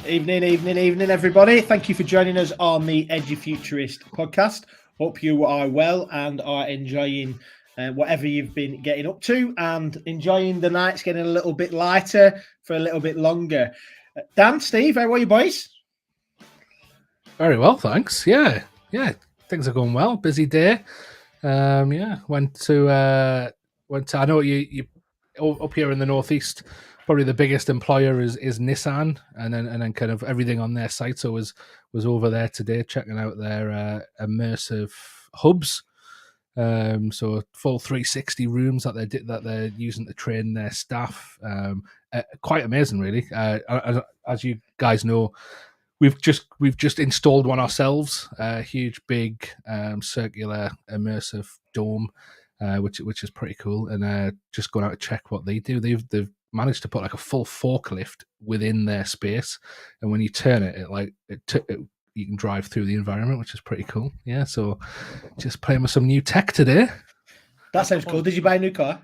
Evening, everybody. Thank you for joining us on the Edufuturist podcast. Hope you are well and are enjoying whatever you've been getting up to and enjoying the nights getting a little bit lighter for a little bit longer. Dan, Steve, how are you boys? Very well, thanks. Yeah, things are going well. Busy day. Went to. I know you up here in the northeast. Probably the biggest employer is Nissan, and then kind of everything on their site. So was over there today checking out their immersive hubs. So full 360 rooms that they're using to train their staff. Quite amazing, really. As you guys know, we've just installed one ourselves. A huge, big, circular immersive dome. Which is pretty cool, and just going out to check what they do. They've managed to put like a full forklift within their space, and when you turn it, you can drive through the environment, which is pretty cool. Yeah, so just playing with some new tech today. That sounds cool. Did you buy a new car?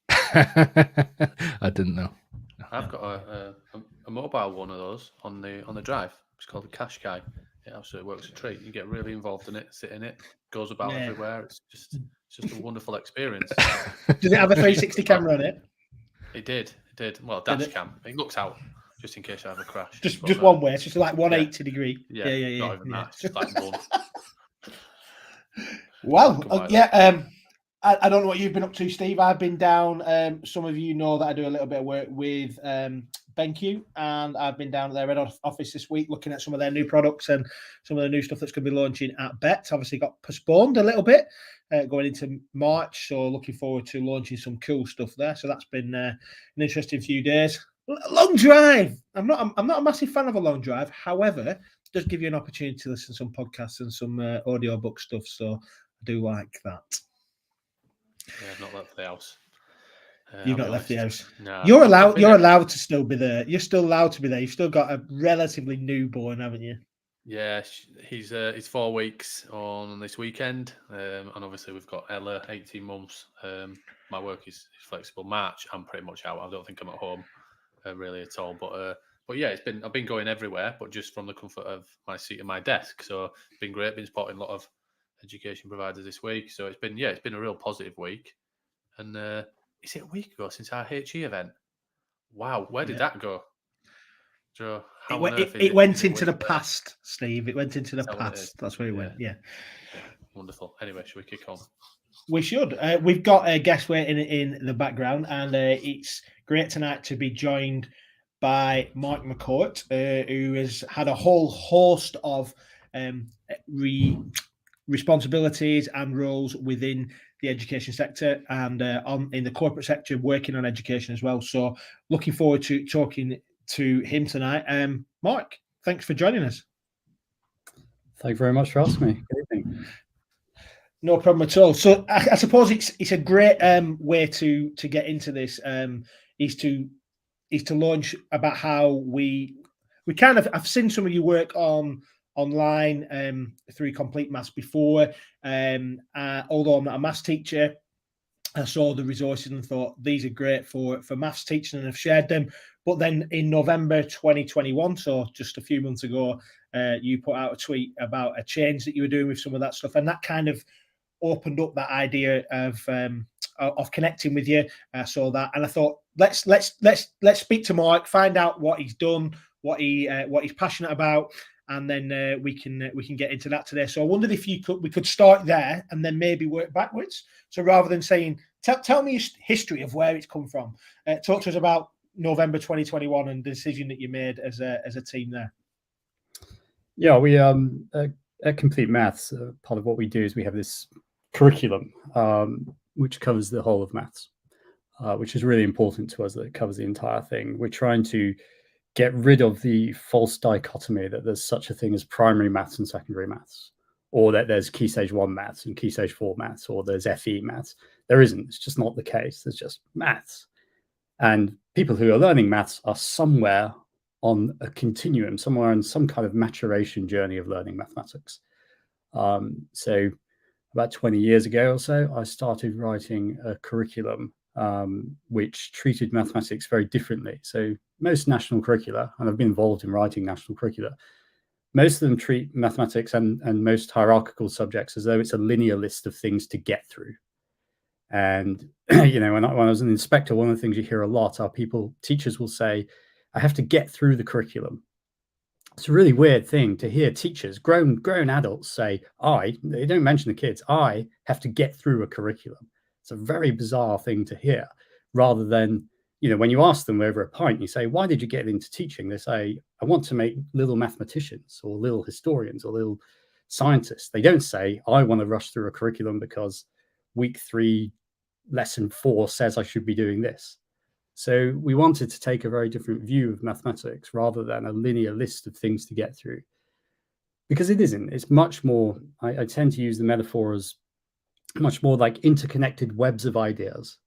I didn't know. I've got a mobile one of those on the drive. It's called the Cash Guy. It absolutely works a treat. You get really involved in it, sit in it, goes about everywhere. It's just a wonderful experience. Does it have a 360 camera on it? It did. Well, dash cam. It looks out just in case I have a crash. Just one way. It's just like 180 degree. Yeah. Not even that. It's just like one. Well, I don't know what you've been up to, Steve. I've been down. Some of you know that I do a little bit of work with BenQ, and I've been down at their head office this week looking at some of their new products and some of the new stuff that's going to be launching at BET. Obviously got postponed a little bit going into March, so looking forward to launching some cool stuff there. So that's been an interesting few days. Long drive. I'm not a massive fan of a long drive. However, it does give you an opportunity to listen to some podcasts and some audio book stuff. So I do like that. Yeah, I've not left the house. You've not left the house. No, you're allowed to still be there. You're still allowed to be there. You've still got a relatively newborn, haven't you? Yeah, he's 4 weeks on this weekend, and obviously we've got Ella, 18 months. My work is flexible. March, I'm pretty much out. I don't think I'm at home really at all. But yeah, I've been going everywhere, but just from the comfort of my seat and my desk. So it's been great. Been supporting a lot of education providers this week. So it's been a real positive week. And is it a week ago since our HE event? Wow, where did that go? Joe, it went into the past, Steve. It went into the past. That's where it went. Yeah. Wonderful. Anyway, should we kick on? We should. We've got a guest waiting in the background, and it's great tonight to be joined by McCourt, who has had a whole host of responsibilities and roles within the education sector and in the corporate sector, working on education as well. So looking forward to talking to him tonight. Mark, thanks for joining us. Thank you very much for asking me. Good evening. No problem at all. So I suppose it's a great way to get into this is to launch about how we kind of, I've seen some of your work online through Complete Maths before. Although I'm not a maths teacher, I saw the resources and thought these are great for maths teaching, and I've shared them. But then in November 2021, so just a few months ago, you put out a tweet about a change that you were doing with some of that stuff, and that kind of opened up that idea of connecting with you. I saw that, and I thought let's speak to Mark, find out what he's done, what he's passionate about, and then we can get into that today. So I wondered if we could start there and then maybe work backwards. So rather than saying, tell me your history of where it's come from, talk to us about November 2021 and the decision that you made as a team there. Yeah, we at Complete Maths, part of what we do is we have this curriculum which covers the whole of maths, which is really important to us, that it covers the entire thing. We're trying to get rid of the false dichotomy that there's such a thing as primary maths and secondary maths, or that there's Key Stage 1 maths and Key Stage 4 maths, or there's FE maths. There isn't. It's just not the case. There's just maths. And people who are learning maths are somewhere on a continuum, somewhere on some kind of maturation journey of learning mathematics. So about 20 years ago or so, I started writing a curriculum which treated mathematics very differently. So most national curricula, and I've been involved in writing national curricula, most of them treat mathematics and most hierarchical subjects as though it's a linear list of things to get through. And, you know, when I was an inspector, one of the things you hear a lot are teachers will say, I have to get through the curriculum. It's a really weird thing to hear teachers, grown adults say, they don't mention the kids, I have to get through a curriculum. It's a very bizarre thing to hear, rather than, you know, when you ask them over a pint, you say, why did you get into teaching? They say, I want to make little mathematicians or little historians or little scientists. They don't say, I want to rush through a curriculum because week 3, lesson 4 says I should be doing this. So we wanted to take a very different view of mathematics rather than a linear list of things to get through. Because it isn't. It's much more, I tend to use the metaphor as much more like interconnected webs of ideas.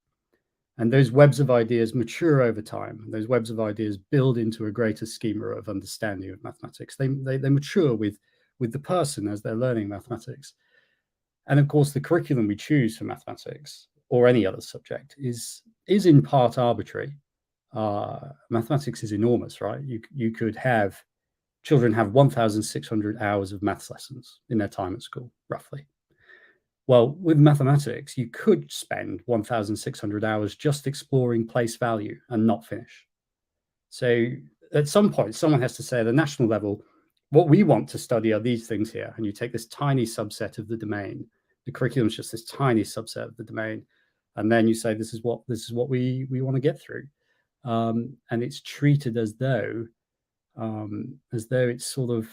And those webs of ideas mature over time. Those webs of ideas build into a greater schema of understanding of mathematics. They mature with the person as they're learning mathematics. And of course, the curriculum we choose for mathematics or any other subject is in part arbitrary. Mathematics is enormous, right? You could have children have 1,600 hours of maths lessons in their time at school, roughly. Well, with mathematics, you could spend 1,600 hours just exploring place value and not finish. So at some point, someone has to say at the national level, what we want to study are these things here. And you take this tiny subset of the domain. The curriculum is just this tiny subset of the domain. And then you say, this is what we want to get through. And it's treated as though it's sort of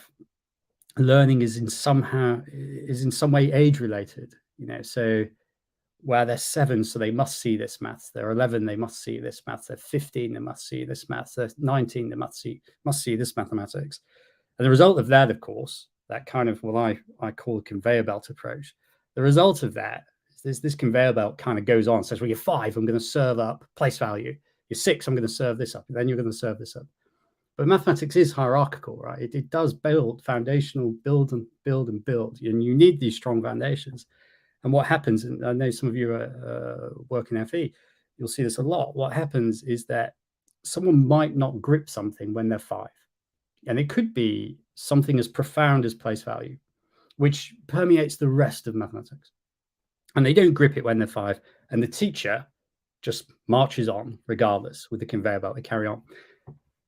learning is in some way age related, you know. So where they're 7, so they must see this maths. They're 11, they must see this maths. They're 15, they must see this maths. They're 19, they must see this mathematics. And the result of that, of course, that kind of what I call a conveyor belt approach. The result of that is this conveyor belt kind of goes on. Says, well, you're 5, I'm going to serve up place value. You're 6, I'm going to serve this up. And then you're going to serve this up. But mathematics is hierarchical, right? It does build and build. And you need these strong foundations. And what happens, and I know some of you work in FE, you'll see this a lot. What happens is that someone might not grip something when they're 5. And it could be something as profound as place value, which permeates the rest of mathematics. And they don't grip it when they're 5. And the teacher just marches on regardless with the conveyor belt. They carry on.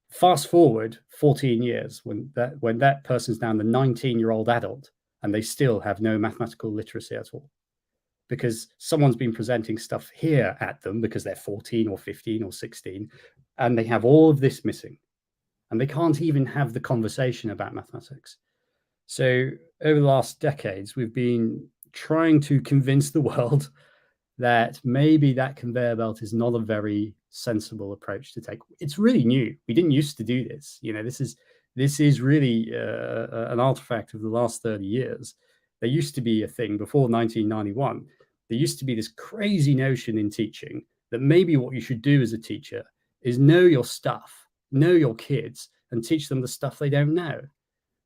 Fast forward 14 years when that person's now the 19-year-old adult and they still have no mathematical literacy at all. Because someone's been presenting stuff here at them because they're 14 or 15 or 16, and they have all of this missing. And they can't even have the conversation about mathematics. So over the last decades, we've been trying to convince the world that maybe that conveyor belt is not a very sensible approach to take. It's really new. We didn't used to do this. You know, this is really an artifact of the last 30 years. There used to be a thing before 1991. There used to be this crazy notion in teaching that maybe what you should do as a teacher is know your stuff, know your kids, and teach them the stuff they don't know.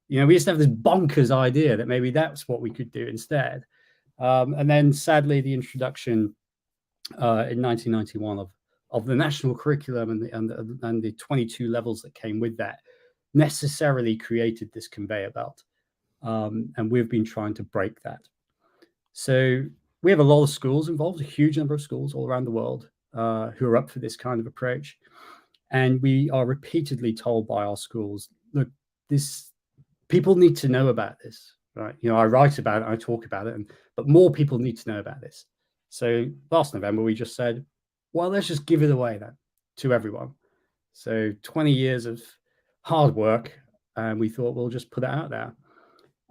You know, we used to have this bonkers idea that maybe that's what we could do instead. And then sadly, the introduction in 1991 of the national curriculum and the 22 levels that came with that necessarily created this conveyor belt. And we've been trying to break that. So we have a lot of schools involved, a huge number of schools all around the world who are up for this kind of approach. And we are repeatedly told by our schools, look, people need to know about this, right? You know, I write about it, I talk about it, but more people need to know about this. So last November, we just said, well, let's just give it away then to everyone. So 20 years of hard work, and we thought we'll just put it out there.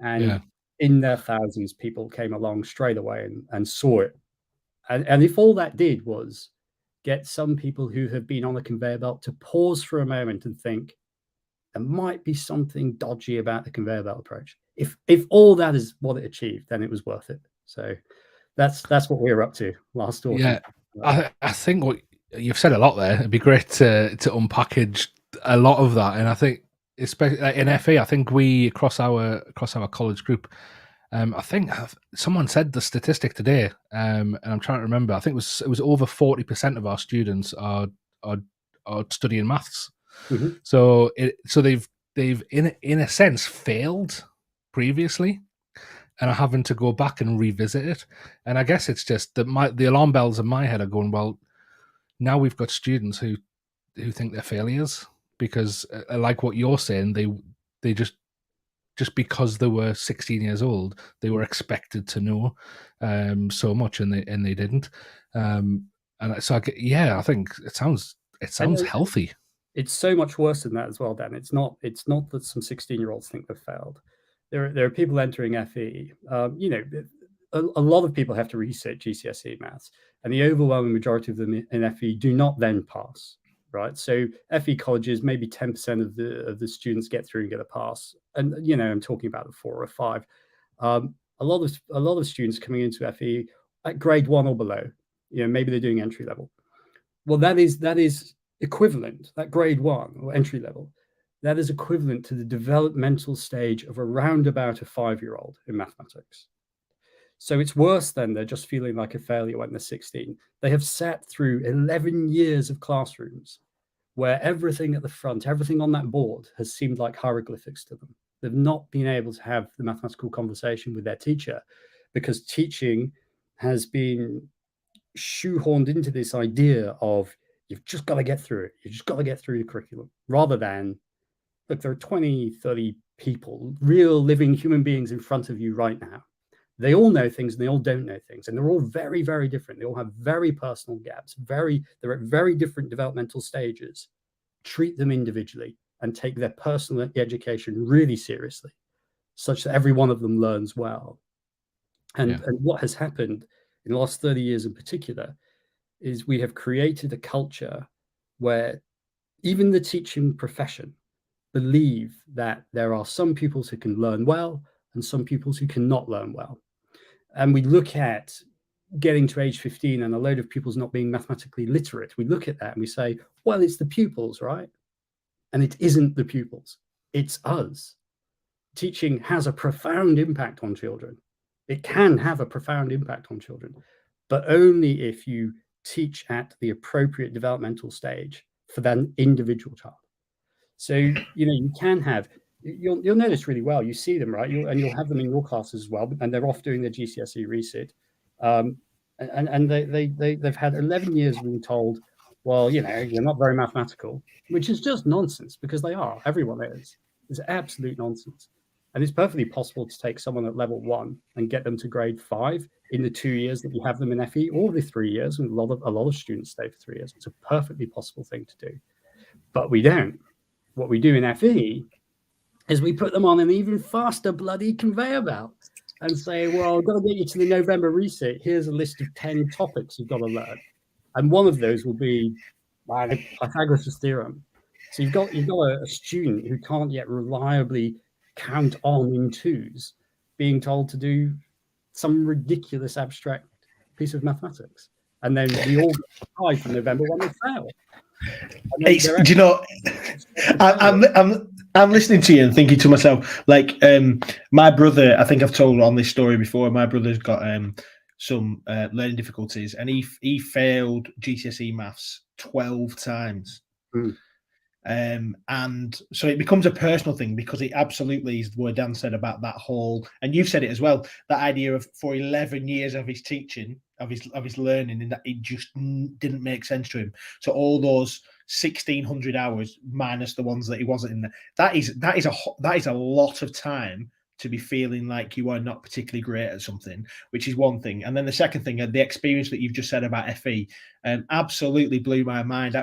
And in their thousands, people came along straight away and saw it. And if all that did was get some people who have been on the conveyor belt to pause for a moment and think, there might be something dodgy about the conveyor belt approach. If all that is what it achieved, then it was worth it. So that's what we were up to last autumn. Yeah, I think what you've said a lot there. It'd be great to unpackage a lot of that, and I think especially in FE, I think we across our college group. I think someone said the statistic today, and I'm trying to remember. I think it was over 40% of our students are studying maths. Mhm. So they've in a sense failed previously, and are having to go back and revisit it. And I guess it's just that the alarm bells in my head are going, well, now we've got students who think they're failures because, like what you're saying, they just because they were 16 years old, they were expected to know so much, and they didn't. And so I think it sounds healthy. It's so much worse than that as well, Dan. It's not that some 16-year-olds think they've failed. There are people entering FE. A lot of people have to resit GCSE maths, and the overwhelming majority of them in FE do not then pass. Right, so FE colleges, maybe 10% of the students get through and get a pass, and I'm talking about the 4 or 5. A lot of students coming into FE at grade 1 or below, maybe they're doing entry level. Well, that is equivalent, that grade 1 or entry level, that is equivalent to the developmental stage of around about a 5-year-old in mathematics. So it's worse than they're just feeling like a failure when they're 16. They have sat through 11 years of classrooms where everything at the front, everything on that board has seemed like hieroglyphics to them. They've not been able to have the mathematical conversation with their teacher because teaching has been shoehorned into this idea of you've just got to get through it. You've just got to get through the curriculum, rather than, look, there are 20, 30 people, real living human beings in front of you right now. They all know things and they all don't know things. And they're all very, very different. They all have very personal gaps. They're at very different developmental stages. Treat them individually and take their personal education really seriously, such that every one of them learns well. And what has happened in the last 30 years in particular is we have created a culture where even the teaching profession believe that there are some pupils who can learn well and some pupils who cannot learn well. And we look at getting to age 15 and a load of pupils not being mathematically literate. We look at that and we say, well, it's the pupils, right? And it isn't the pupils. It's us. Teaching has a profound impact on children. It can have a profound impact on children, but only if you teach at the appropriate developmental stage for that individual child. So, you can have, you'll know this really well. You see them, right? You'll have them in your classes as well, and they're off doing their GCSE resit. And they've had 11 years being told, well, you're not very mathematical, which is just nonsense, because they are. Everyone is. It's absolute nonsense. And it's perfectly possible to take someone at level 1 and get them to grade 5 in the 2 years that you have them in FE, or the 3 years. And a lot of students stay for 3 years. It's a perfectly possible thing to do, but we don't. What we do in FE is we put them on an even faster bloody conveyor belt and say, well, I've got to get you to the November resit. Here's a list of 10 topics you've got to learn. And one of those will be Pythagoras' theorem. So you've got a student who can't yet reliably count on in twos being told to do some ridiculous abstract piece of mathematics. And then we all get high for November when they fail. I'm listening to you and thinking to myself, like, my brother, I think I've told on this story before, my brother's got some learning difficulties, and he failed GCSE maths 12 times. And so it becomes a personal thing, because it absolutely is what Dan said about that whole, and you've said it as well, that idea of for 11 years of his teaching, of his learning, and that it just didn't make sense to him. So all those 1,600 hours minus the ones that he wasn't in there, that is a lot of time to be feeling like you are not particularly great at something, which is one thing. And then the second thing, the experience that you've just said about FE, absolutely blew my mind.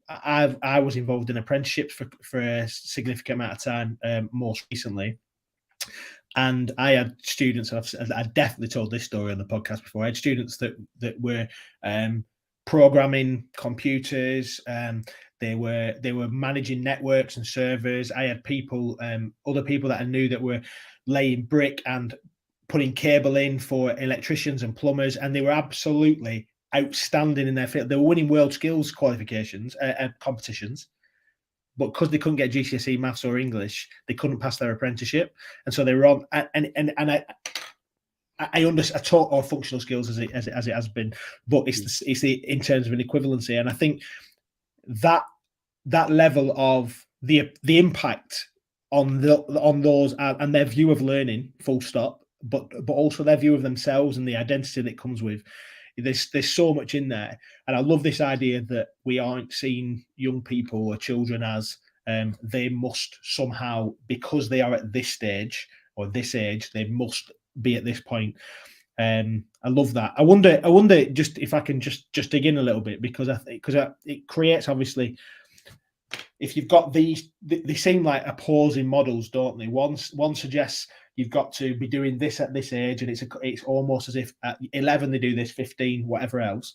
I was involved in apprenticeships for a significant amount of time, most recently. And I had students, I definitely told this story on the podcast before, I had students that were programming computers, they were managing networks and servers. I had people, other people that I knew that were laying brick and putting cable in for electricians and plumbers, and they were absolutely outstanding in their field. They were winning world skills qualifications, competitions, but because they couldn't get GCSE maths or English, they couldn't pass their apprenticeship, and so they were on. And I understand, I taught all functional skills as it has been, but it's the in terms of an equivalency, and I think that that level of the impact on those and their view of learning, full stop, but also their view of themselves and the identity that comes with. There's so much in there, and I love this idea that we aren't seeing young people or children as they must somehow, because they are at this stage or this age, they must be at this point. I love that. I wonder just if I can just dig in a little bit, because it creates, obviously, if you've got these, they seem like opposing models, don't they? One suggests you've got to be doing this at this age, and it's almost as if at 11 they do this, 15, whatever else.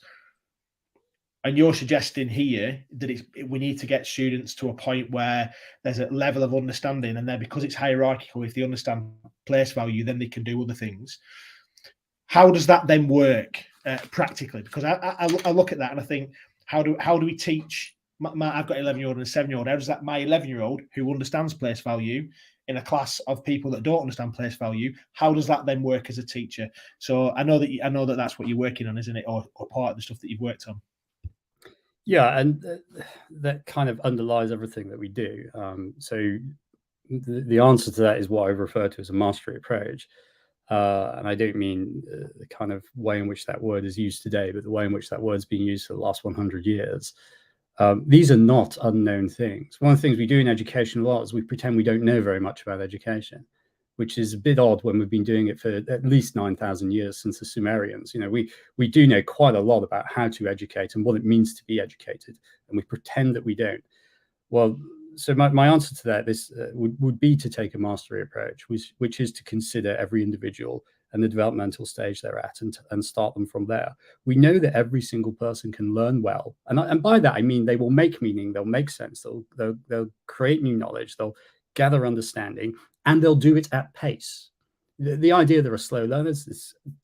And you're suggesting here that we need to get students to a point where there's a level of understanding, and then because it's hierarchical, if they understand place value, then they can do other things. How does that then work practically? Because I look at that and I think, how do we teach? I've got an 11-year-old and a 7-year-old. How does that my 11-year-old who understands place value in a class of people that don't understand place value? How does that then work as a teacher? So I know that that's what you're working on, isn't it, or part of the stuff that you've worked on? Yeah, and that kind of underlies everything that we do. So the answer to that is what I refer to as a mastery approach. And I don't mean the kind of way in which that word is used today, but the way in which that word's been used for the last 100 years. These are not unknown things. One of the things we do in education a lot is we pretend we don't know very much about education, which is a bit odd when we've been doing it for at least 9,000 years since the Sumerians. You know, we do know quite a lot about how to educate and what it means to be educated, and we pretend that we don't. Well, so my answer to that would be to take a mastery approach, which is to consider every individual and the developmental stage they're at, and start them from there. We know that every single person can learn well, and by that I mean they will make meaning, they'll make sense, they'll create new knowledge, they'll gather understanding, and they'll do it at pace. The idea there are slow learners,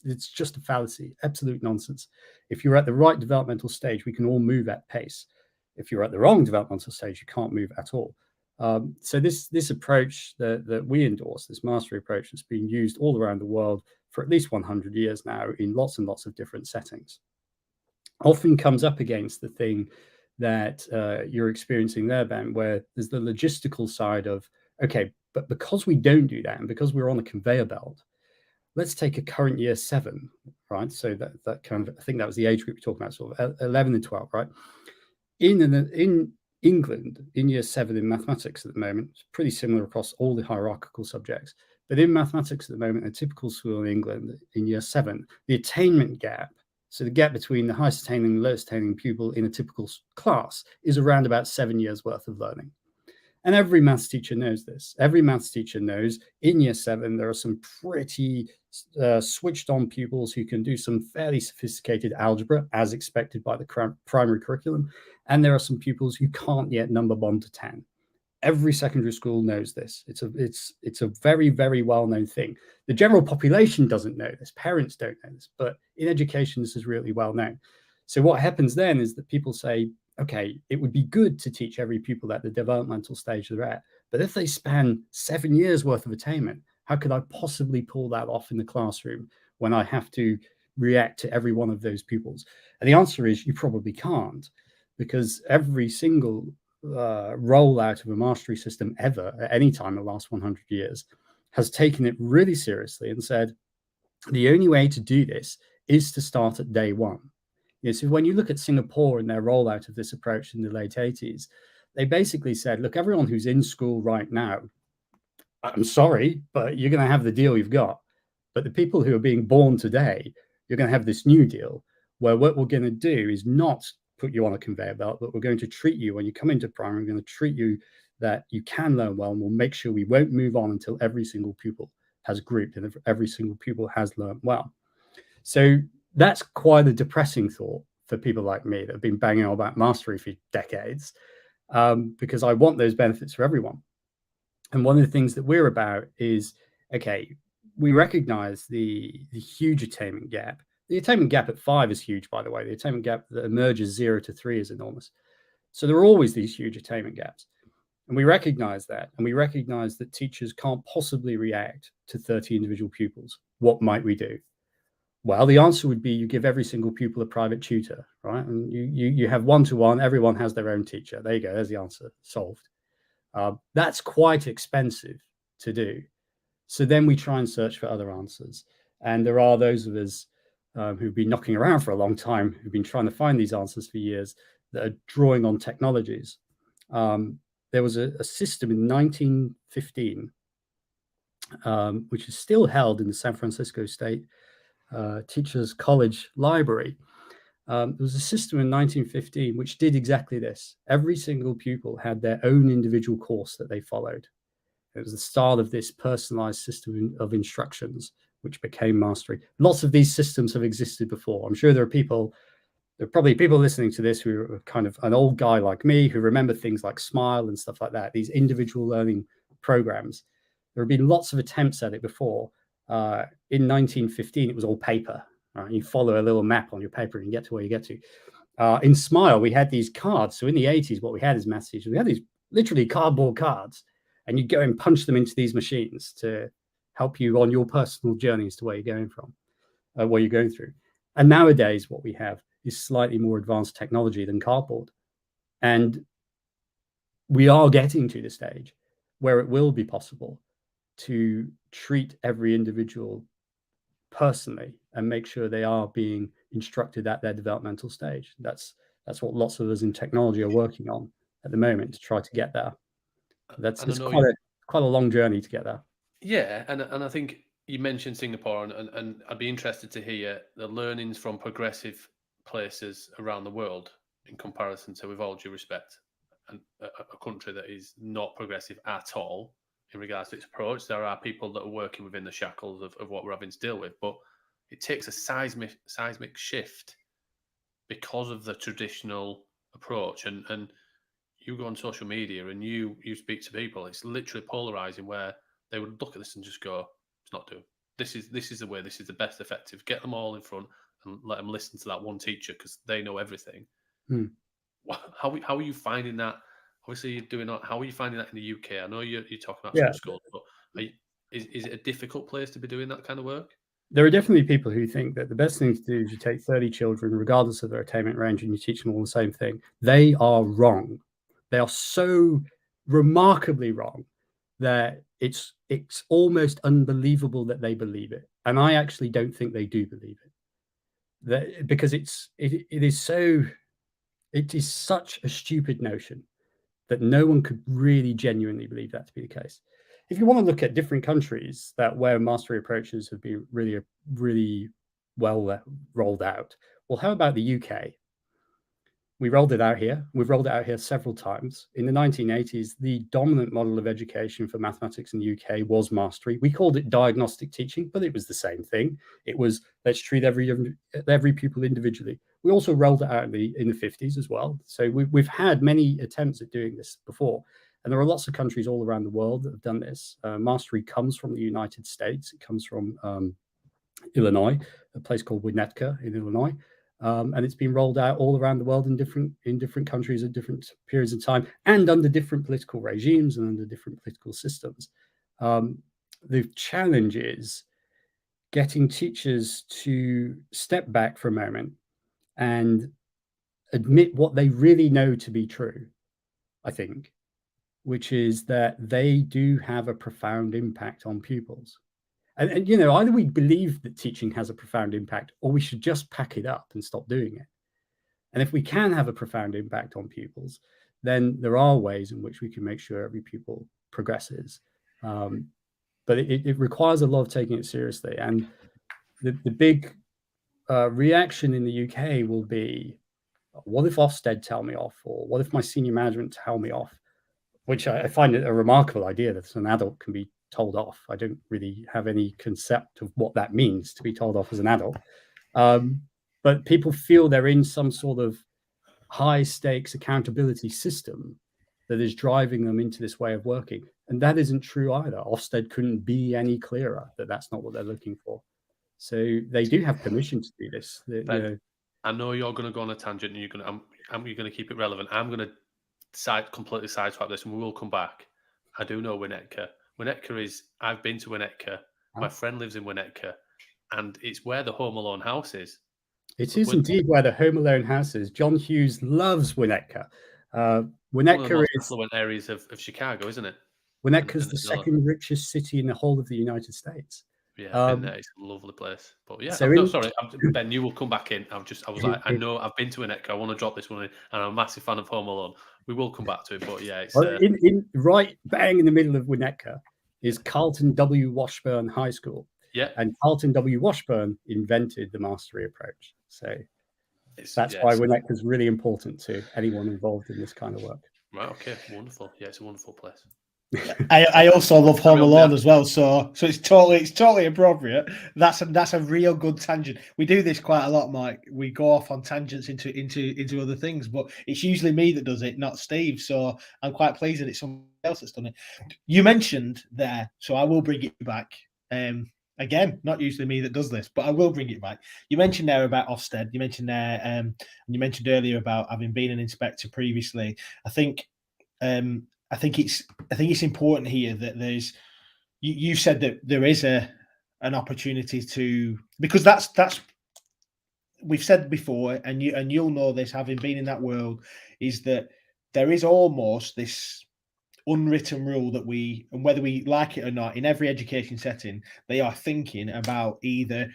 it's just a fallacy, absolute nonsense. If you're at the right developmental stage, we can all move at pace. If you're at the wrong developmental stage, you can't move at all. So this approach that we endorse, this mastery approach, that's been used all around the world for at least 100 years now in lots and lots of different settings, often comes up against the thing that you're experiencing there, Ben, where there's the logistical side of, okay, but because we don't do that, and because we're on a conveyor belt, let's take a current year 7, right? So that kind of, I think that was the age group we're talking about, sort of 11 and 12, right? In England, in year 7 in mathematics at the moment, it's pretty similar across all the hierarchical subjects. But in mathematics at the moment, a typical school in England in year 7, the attainment gap, so the gap between the highest attaining and lowest attaining pupil in a typical class, is around about 7 years worth of learning. And every maths teacher knows this. Every maths teacher knows in year 7, there are some pretty switched on pupils who can do some fairly sophisticated algebra as expected by the primary curriculum. And there are some pupils who can't yet number 1 to 10. Every secondary school knows this. It's a very, very well-known thing. The general population doesn't know this. Parents don't know this. But in education, this is really well known. So what happens then is that people say, okay, it would be good to teach every pupil at the developmental stage they're at. But if they span 7 years worth of attainment, how could I possibly pull that off in the classroom when I have to react to every one of those pupils? And the answer is you probably can't, because every single rollout of a mastery system ever at any time in the last 100 years has taken it really seriously and said, the only way to do this is to start at day 1. You know, so when you look at Singapore and their rollout of this approach in the late 80s, they basically said, look, everyone who's in school right now, I'm sorry, but you're going to have the deal you've got. But the people who are being born today, you're going to have this new deal where what we're going to do is not put you on a conveyor belt, but we're going to treat you, when you come into primary, we're going to treat you that you can learn well, and we'll make sure we won't move on until every single pupil has grouped and every single pupil has learned well. So that's quite a depressing thought for people like me that have been banging on about mastery for decades, because I want those benefits for everyone. And one of the things that we're about is, okay, we recognize the huge attainment gap. The attainment gap at 5 is huge, by the way. The attainment gap that emerges 0 to 3 is enormous. So there are always these huge attainment gaps. And we recognize that. And we recognize that teachers can't possibly react to 30 individual pupils. What might we do? Well, the answer would be you give every single pupil a private tutor, right? And you have one-to-one, everyone has their own teacher. There you go, there's the answer, solved. That's quite expensive to do. So then we try and search for other answers. And there are those of us who've been knocking around for a long time, who've been trying to find these answers for years, that are drawing on technologies. There was a system in 1915, which is still held in the San Francisco State Teachers College Library. There was a system in 1915 which did exactly this. Every single pupil had their own individual course that they followed. It was the start of this personalized system of instructions, which became mastery. Lots of these systems have existed before. I'm sure there are probably people listening to this who are kind of an old guy like me who remember things like Smile and stuff like that, these individual learning programs. There have been lots of attempts at it before. In 1915, it was all paper. Right? You follow a little map on your paper and you get to where you get to. In Smile, we had these cards. So in the 80s, what we had as maths teachers, we had these literally cardboard cards, and you'd go and punch them into these machines to help you on your personal journey as to where you're going from, where you're going through. And nowadays, what we have is slightly more advanced technology than cardboard. And we are getting to the stage where it will be possible to treat every individual personally and make sure they are being instructed at their developmental stage. That's what lots of us in technology are working on at the moment to try to get there. It's quite a long journey to get there. Yeah, and I think you mentioned Singapore, and I'd be interested to hear the learnings from progressive places around the world in comparison to, with all due respect, a country that is not progressive at all in regards to its approach. There are people that are working within the shackles of what we're having to deal with, but it takes a seismic shift because of the traditional approach. And you go on social media and you speak to people, it's literally polarizing, where they would look at this and just go, it's not doing. This is the way, this is the best effective. Get them all in front and let them listen to that one teacher because they know everything. How are you finding that? Obviously, you're doing that. How are you finding that in the UK? I know you're talking about some schools, but is it a difficult place to be doing that kind of work? There are definitely people who think that the best thing to do is you take 30 children, regardless of their attainment range, and you teach them all the same thing. They are wrong. They are so remarkably wrong that it's almost unbelievable that they believe it. And I actually don't think they do believe it. Because it is such a stupid notion that no one could really genuinely believe that to be the case. If you want to look at different countries where mastery approaches have been really well rolled out, well, how about the UK? We rolled it out here. We've rolled it out here several times. In the 1980s, the dominant model of education for mathematics in the UK was mastery. We called it diagnostic teaching, but it was the same thing. It was, let's treat every pupil individually. We also rolled it out in the 50s as well. So we've had many attempts at doing this before. And there are lots of countries all around the world that have done this. Mastery comes from the United States. It comes from Illinois, a place called Winnetka in Illinois. And it's been rolled out all around the world in different countries at different periods of time and under different political regimes and under different political systems. The challenge is getting teachers to step back for a moment and admit what they really know to be true, I think, which is that they do have a profound impact on pupils. And either we believe that teaching has a profound impact, or we should just pack it up and stop doing it. And if we can have a profound impact on pupils, then there are ways in which we can make sure every pupil progresses. But it requires a lot of taking it seriously. And the big reaction in the UK will be, what if Ofsted tell me off? Or what if my senior management tell me off? Which I find it a remarkable idea that an adult can be told off. I don't really have any concept of what that means to be told off as an adult. But people feel they're in some sort of high stakes accountability system that is driving them into this way of working. And that isn't true either. Ofsted couldn't be any clearer that that's not what they're looking for. So they do have permission to do this. I know you're going to go on a tangent and you're going to keep it relevant. I'm going to completely sideswipe this and we will come back. I do know Winnetka. Winnetka is, I've been to Winnetka. My friend lives in Winnetka. and it's where the Home Alone house is. It is indeed where the Home Alone house is. John Hughes loves Winnetka. One of the Winnetka most is affluent areas of Chicago, isn't it? Winnetka's the second richest city in the whole of the United States. Yeah, I've been there. It's a lovely place. But yeah, So no, sorry, Ben, you will come back in. I was like, I know I've been to Winnetka. I want to drop this one in, and I'm a massive fan of Home Alone. We will come back to it, but yeah, it's in right bang in the middle of Winnetka is Carlton W. Washburn High School. Yeah, and Carlton W. Washburn invented the mastery approach. So that's why Winnetka is really important to anyone involved in this kind of work. Right. Okay. Wonderful. Yeah, it's a wonderful place. I also love Home Alone as well, so it's totally appropriate. That's a real good tangent. We do this quite a lot, Mike. We go off on tangents into other things, but it's usually me that does it, not Steve. So I'm quite pleased that it's someone else that's done it. You mentioned there, so I will bring it back. Again, not usually me that does this, but I will bring it back. You mentioned there about Ofsted. You mentioned there, and you mentioned earlier about having been an inspector previously. I think it's important here that there's. You said that there is an opportunity to, because that's we've said before, and you'll know this, having been in that world, is that there is almost this unwritten rule that and whether we like it or not, in every education setting, they are thinking about either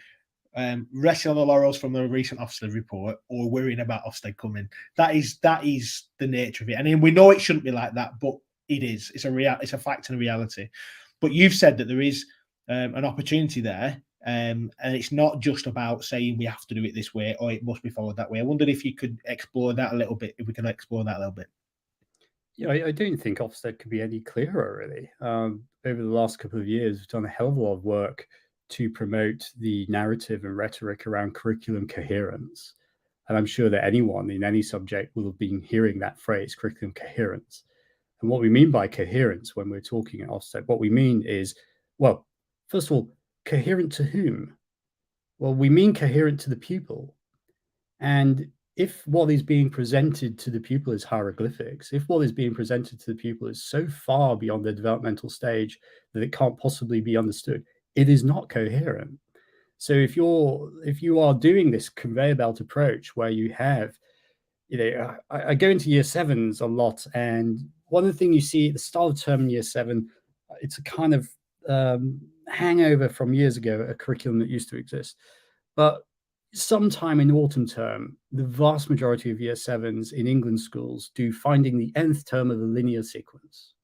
resting on the laurels from the recent Ofsted report or worrying about Ofsted coming. That is the nature of it. And we know it shouldn't be like that, but it is. It's a fact and a reality. But you've said that there is an opportunity there, and it's not just about saying we have to do it this way or it must be followed that way. I wondered if you could explore that a little bit, if we can explore that a little bit. Yeah, I don't think Ofsted could be any clearer, really. Over the last couple of years, we've done a hell of a lot of work to promote the narrative and rhetoric around curriculum coherence. And I'm sure that anyone in any subject will have been hearing that phrase, curriculum coherence. And what we mean by coherence when we're talking at Ofsted, what we mean is, well, first of all, coherent to whom? Well, we mean coherent to the pupil. And if what is being presented to the pupil is hieroglyphics, if what is being presented to the pupil is so far beyond the developmental stage that it can't possibly be understood, it is not coherent. So if you are doing this conveyor belt approach where you have, I go into year sevens a lot, and one of the things you see at the start of term in year seven, it's a kind of hangover from years ago, a curriculum that used to exist. But sometime in autumn term, the vast majority of year sevens in England schools do finding the nth term of a linear sequence.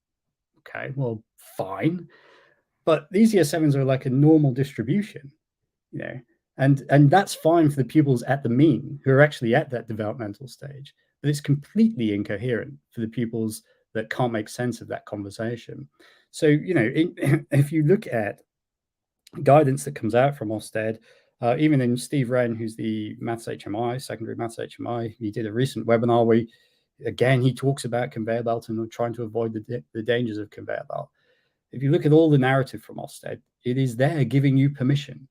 Okay, well, fine. But these year sevens are like a normal distribution, and that's fine for the pupils at the mean who are actually at that developmental stage. But it's completely incoherent for the pupils that can't make sense of that conversation. So, if you look at guidance that comes out from Ofsted, even in Steve Wren, who's the Maths HMI, secondary Maths HMI, he did a recent webinar where, he talks about conveyor belt and trying to avoid the dangers of conveyor belt. If you look at all the narrative from Ofsted, it is there giving you permission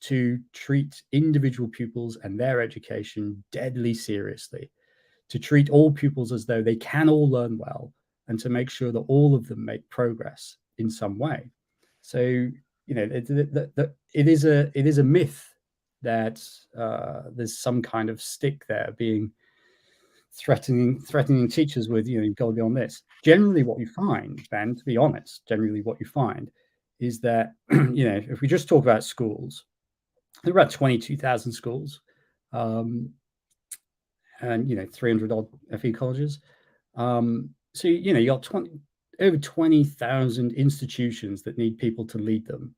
to treat individual pupils and their education deadly seriously, to treat all pupils as though they can all learn well, and to make sure that all of them make progress in some way. So, it is a myth that there's some kind of stick there being threatening teachers with, you've got to be on this. Generally what you find, Ben, to be honest, is that, if we just talk about schools, there are about 22,000 schools, and 300 odd FE colleges. So you got over 20,000 institutions that need people to lead them.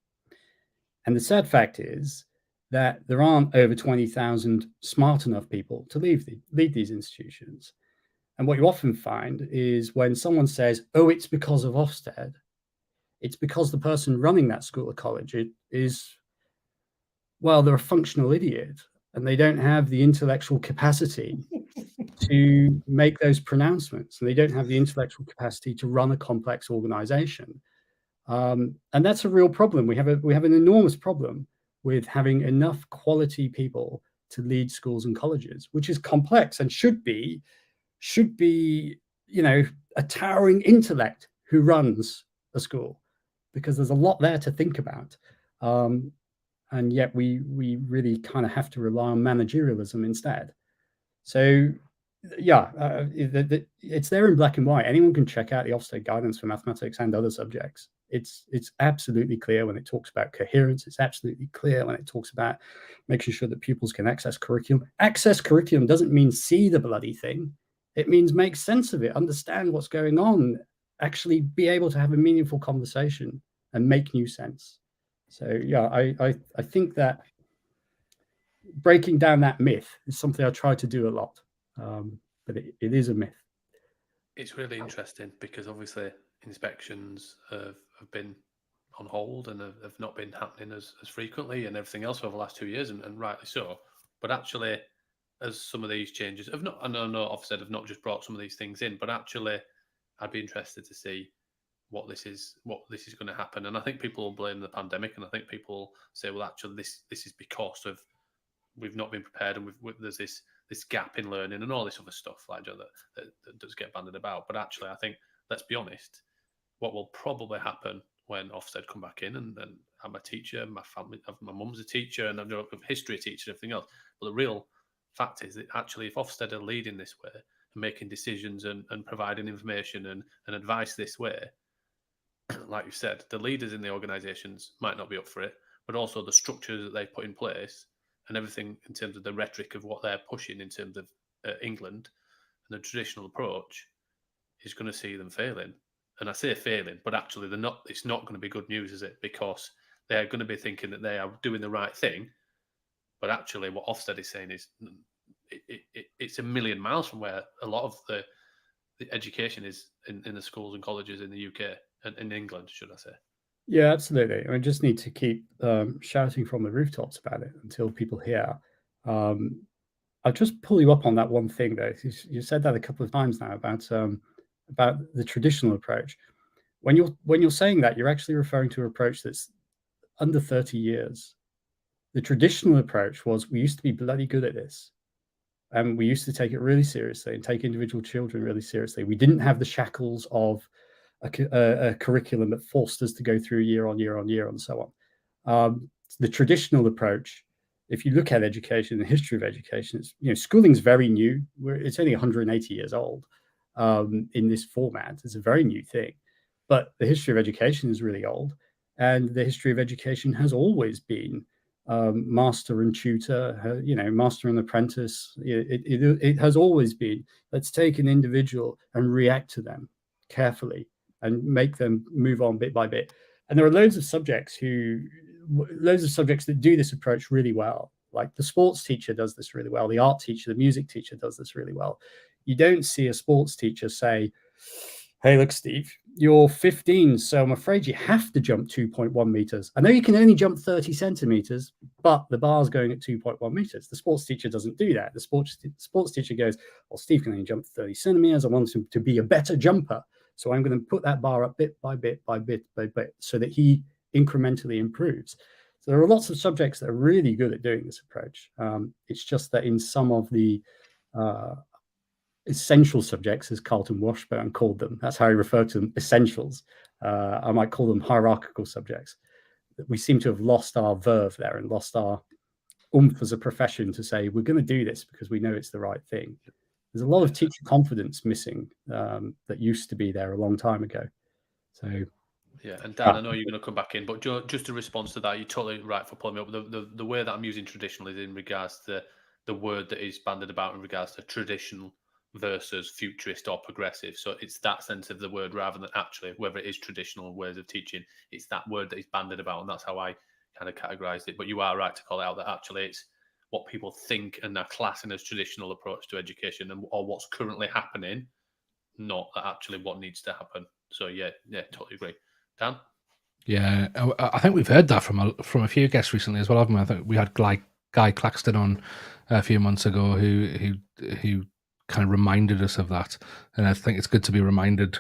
And the sad fact is that there aren't over 20,000 smart enough people to lead these institutions. And what you often find is when someone says, oh, it's because of Ofsted, it's because the person running that school or college they're a functional idiot and they don't have the intellectual capacity to make those pronouncements, and they don't have the intellectual capacity to run a complex organization. And that's a real problem. We have an enormous problem with having enough quality people to lead schools and colleges, which is complex and should be, a towering intellect who runs a school, because there's a lot there to think about. and yet we really kind of have to rely on managerialism instead. So yeah, it's there in black and white. Anyone can check out the Ofsted guidance for mathematics and other subjects. It's absolutely clear when it talks about coherence. It's absolutely clear when it talks about making sure that pupils can access curriculum. Access curriculum doesn't mean see the bloody thing. It means make sense of it, understand what's going on, actually be able to have a meaningful conversation and make new sense. So yeah, I think that breaking down that myth is something I try to do a lot, but it is a myth. It's really interesting because obviously inspections have been on hold and have not been happening as frequently and everything else over the last 2 years, and rightly so. But actually, as some of these changes have not, I know Ofsted have not just brought some of these things in, but actually, I'd be interested to see what this is going to happen. And I think people will blame the pandemic, and I think people say, well, actually, this is because of we've not been prepared, and there's this gap in learning and all this other stuff like that does get bandied about. But actually, I think, let's be honest, what will probably happen when Ofsted come back in, and I'm a teacher, my family, my mum's a teacher, and I'm a history teacher and everything else. But the real fact is that actually, if Ofsted are leading this way and making decisions and providing information and advice this way, like you said, the leaders in the organisations might not be up for it, but also the structures that they've put in place and everything in terms of the rhetoric of what they're pushing in terms of England and the traditional approach is going to see them failing. And I say failing, but actually they're not. It's not going to be good news, is it? Because they're going to be thinking that they are doing the right thing, but actually what Ofsted is saying is it's a million miles from where a lot of the education is in the schools and colleges in the UK and in England, should I say. Yeah, absolutely. I just need to keep shouting from the rooftops about it until people hear. I'll just pull you up on that one thing, though. You said that a couple of times now about the traditional approach. When you're saying that, you're actually referring to an approach that's under 30 years. The traditional approach was we used to be bloody good at this, and we used to take it really seriously and take individual children really seriously. We didn't have the shackles of a curriculum that forced us to go through year on year on year and so on. The traditional approach, if you look at education, the history of education, schooling's very new. It's only 180 years old in this format. It's a very new thing, but the history of education is really old, and the history of education has always been master and tutor, master and apprentice. It has always been, let's take an individual and react to them carefully and make them move on bit by bit. And there are loads of subjects that do this approach really well. Like the sports teacher does this really well. The art teacher, the music teacher does this really well. You don't see a sports teacher say, hey, look, Steve, you're 15, so I'm afraid you have to jump 2.1 meters. I know you can only jump 30 centimeters, but the bar's going at 2.1 meters. The sports teacher doesn't do that. The sports teacher goes, well, Steve can only jump 30 centimeters. I want him to be a better jumper. So I'm going to put that bar up bit by bit by bit by bit so that he incrementally improves. So there are lots of subjects that are really good at doing this approach. It's just that in some of the essential subjects, as Carlton Washburn called them, that's how he referred to them, essentials. I might call them hierarchical subjects. We seem to have lost our verve there and lost our oomph as a profession to say, we're going to do this because we know it's the right thing. There's a lot of teacher confidence missing that used to be there a long time ago. So, yeah, and Dan, I know you're going to come back in, but just a response to that, you're totally right for pulling me up. The way that I'm using traditional is in regards to the word that is bandied about in regards to traditional versus futurist or progressive. So it's that sense of the word rather than actually whether it is traditional ways of teaching. It's that word that is bandied about, and that's how I kind of categorized it. But you are right to call it out that actually it's what people think and are classing as traditional approach to education or what's currently happening, not actually what needs to happen. So yeah, totally agree. Dan? Yeah, I think we've heard that from a few guests recently as well, haven't we? I think we had Guy Claxton on a few months ago who kind of reminded us of that, and I think it's good to be reminded,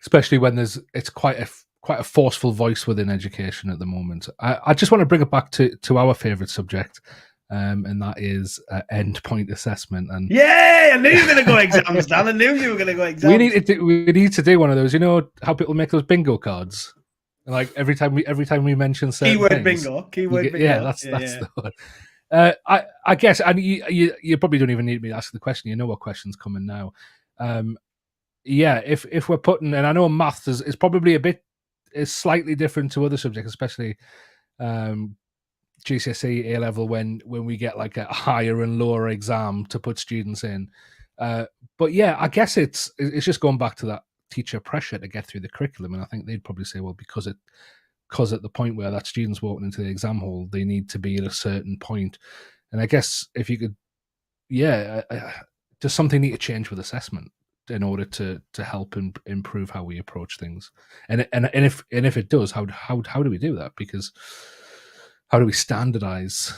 especially when it's quite a forceful voice within education at the moment. I just want to bring it back to our favourite subject, and that is endpoint assessment. And yay! I knew you were going to go exams, Dan. We need to do one of those. You know how people make those bingo cards? Like every time we mention certain Keyword things, bingo. Keyword bingo. yeah, that's the word. I guess, and you probably don't even need me to ask the question. You know what question's coming now. Yeah, if we're putting, and I know maths is probably is slightly different to other subjects, especially GCSE, A level, when we get like a higher and lower exam to put students in. But yeah, I guess it's just going back to that teacher pressure to get through the curriculum, and I think they'd probably say, well, because at the point where that student's walking into the exam hall, they need to be at a certain point. And I guess if you could, does something need to change with assessment in order to help and improve how we approach things? And if it does, how do we do that? Because how do we standardize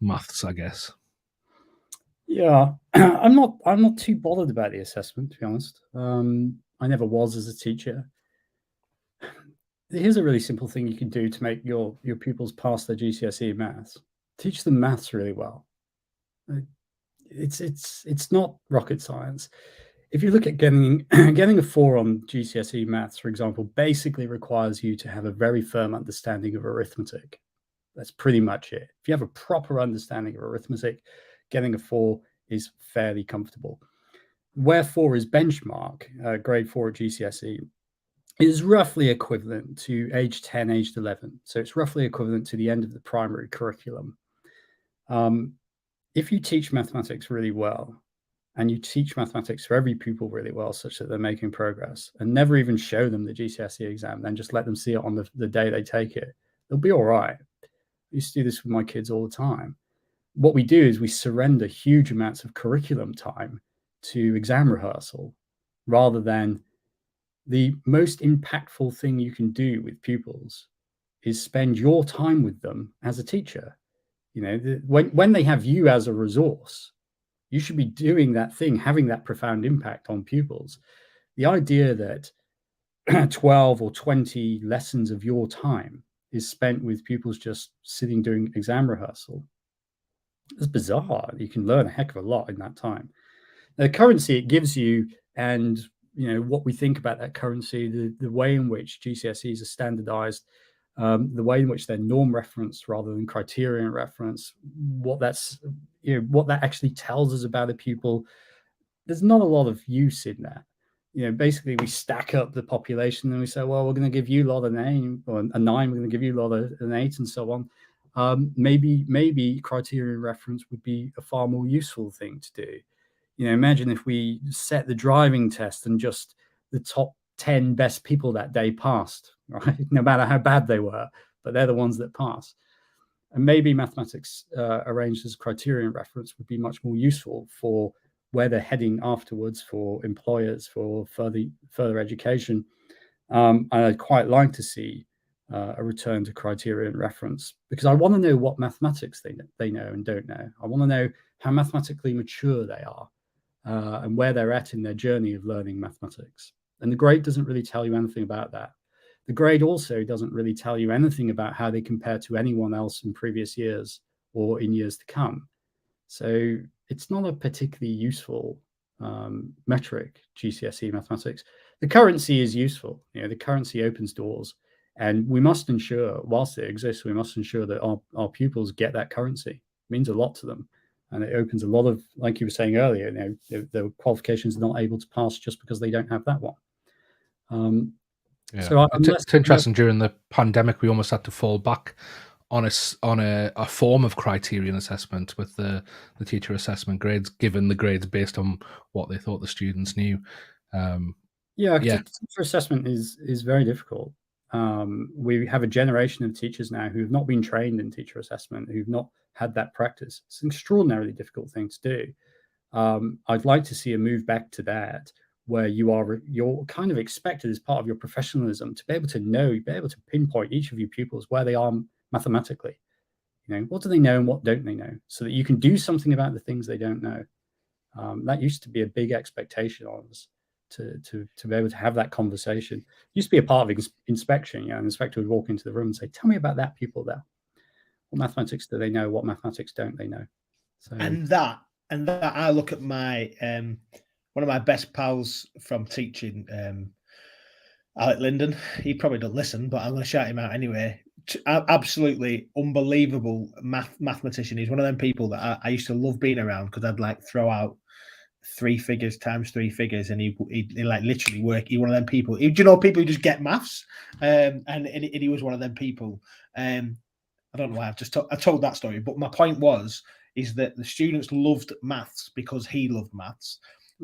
maths, I guess? Yeah, I'm not too bothered about the assessment, to be honest. I never was as a teacher. Here's a really simple thing you can do to make your pupils pass their GCSE maths. Teach them maths really well. It's not rocket science. If you look at getting a 4 on GCSE maths, for example, basically requires you to have a very firm understanding of arithmetic. That's pretty much it. If you have a proper understanding of arithmetic, getting a 4 is fairly comfortable. Where 4 is benchmark, grade 4 at GCSE, is roughly equivalent to age 10, age 11. So it's roughly equivalent to the end of the primary curriculum. If you teach mathematics really well, and you teach mathematics for every pupil really well, such that they're making progress, and never even show them the GCSE exam, then just let them see it on the day they take it, they'll be all right. I used to do this with my kids all the time. What we do is we surrender huge amounts of curriculum time to exam rehearsal, rather than the most impactful thing you can do with pupils is spend your time with them as a teacher. You know, when they have you as a resource, you should be doing that thing, having that profound impact on pupils. The idea that 12 or 20 lessons of your time is spent with pupils just sitting doing exam rehearsal is bizarre. You can learn a heck of a lot in that time. The currency it gives you, and what we think about that currency, the way in which GCSEs are standardized, the way in which they're norm referenced rather than criterion reference, what that actually tells us about a pupil. There's not a lot of use in that. Basically we stack up the population and we say, well, we're going to give you a lot of an 8 or a 9, we're going to give you a lot of an 8, and so on. Maybe criterion reference would be a far more useful thing to do. Imagine if we set the driving test and just the top 10 best people that day passed, right? No matter how bad they were, but they're the ones that pass. And maybe mathematics arranged as criterion reference would be much more useful for where they're heading afterwards, for employers, for further education. I'd quite like to see a return to criterion reference, because I want to know what mathematics they know and don't know. I want to know how mathematically mature they are. And where they're at in their journey of learning mathematics. And the grade doesn't really tell you anything about that. The grade also doesn't really tell you anything about how they compare to anyone else in previous years or in years to come. So it's not a particularly useful metric, GCSE mathematics. The currency is useful. The currency opens doors, and we must ensure, whilst it exists, we must ensure that our pupils get that currency. It means a lot to them. And it opens a lot of, like you were saying earlier, the qualifications are not able to pass just because they don't have that one. So it's interesting. During the pandemic, we almost had to fall back on a form of criterion assessment with the teacher assessment grades, given the grades based on what they thought the students knew. Teacher assessment is very difficult. We have a generation of teachers now who have not been trained in teacher assessment, who've not had that practice. It's an extraordinarily difficult thing to do. I'd like to see a move back to that, where you're kind of expected as part of your professionalism to be able to pinpoint each of your pupils where they are mathematically. What do they know and what don't they know, so that you can do something about the things they don't know. That used to be a big expectation on us. To be able to have that conversation. It used to be a part of inspection. An inspector would walk into the room and say, tell me about that pupil there. What mathematics do they know? What mathematics don't they know? So, and that I look at my one of my best pals from teaching. Alec Linden. He probably doesn't listen, but I'm going to shout him out anyway. Absolutely unbelievable mathematician. He's one of them people that I used to love being around, because I'd like throw out 3 figures times 3 figures, and he like literally work. He one of them people. Do you know people who just get maths? And he was one of them people. I don't know why I told that story, but my point is that the students loved maths because he loved maths.